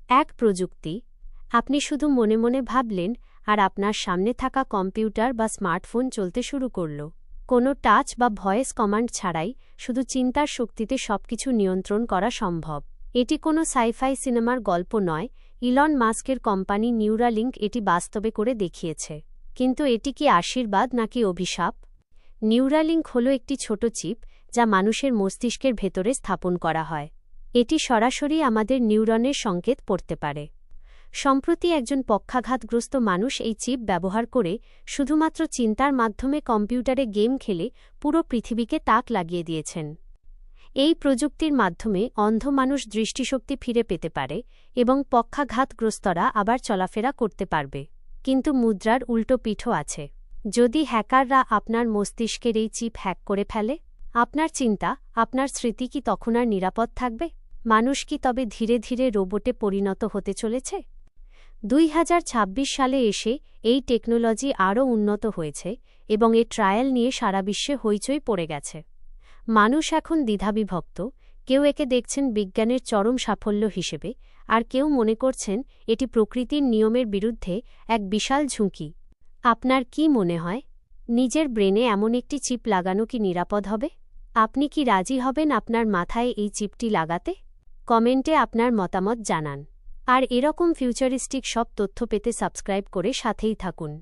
এক প্রযুক্তি আপনি শুধু মনে মনে ভাবলেন আর আপনার সামনে থাকা কম্পিউটার বা স্মার্টফোন চলতে শুরু করল। কোনো টাচ বা ভয়েস কমান্ড ছাড়াই শুধু চিন্তার শক্তিতে সবকিছু নিয়ন্ত্রণ করা সম্ভব। এটি কোনো সাইফাই সিনেমার গল্প নয়, ইলন মাস্কের কোম্পানি নিউরালিঙ্ক এটি বাস্তবে করে দেখিয়েছে। কিন্তু এটি কি আশীর্বাদ নাকি অভিশাপ? নিউরালিঙ্ক হল একটি ছোট চিপ যা মানুষের মস্তিষ্কের ভেতরে স্থাপন করা হয়। এটি সরাসরি আমাদের নিউরনের সংকেত পড়তে পারে। সম্প্রতি একজন পক্ষাঘাতগ্রস্ত মানুষ এই চিপ ব্যবহার করে শুধুমাত্র চিন্তার মাধ্যমে কম্পিউটারে গেম খেলে পুরো পৃথিবীকে তাক লাগিয়ে দিয়েছেন। এই প্রযুক্তির মাধ্যমে অন্ধ মানুষ দৃষ্টিশক্তি ফিরে পেতে পারে এবং পক্ষাঘাতগ্রস্তরা আবার চলাফেরা করতে পারবে। কিন্তু মুদ্রার উল্টো পিঠও আছে। যদি হ্যাকাররা আপনার মস্তিষ্কের এই চিপ হ্যাক করে ফেলে, আপনার চিন্তা, আপনার স্মৃতি কি তখন আর নিরাপদ থাকবে? মানুষ কি তবে ধীরে ধীরে রোবটে পরিণত হতে চলেছে? 2026 সালে এসে এই টেকনোলজি আরও উন্নত হয়েছে এবং এর ট্রায়াল নিয়ে সারা বিশ্বে হইচই পড়ে গেছে। মানুষ এখন দ্বিধাবিভক্ত। কেউ একে দেখছেন বিজ্ঞানের চরম সাফল্য হিসেবে, আর কেউ মনে করছেন এটি প্রকৃতির নিয়মের বিরুদ্ধে এক বিশাল ঝুঁকি। আপনার কি মনে হয়, নিজের ব্রেনে এমন একটি চিপ লাগানো কি নিরাপদ হবে? আপনি কি রাজি হবেন আপনার মাথায় এই চিপটি লাগাতে? কমেন্টে আপনার মতামত জানান। আর এরকম ফিউচারিস্টিক সব তথ্য পেতে সাবস্ক্রাইব করে সাথেই থাকুন।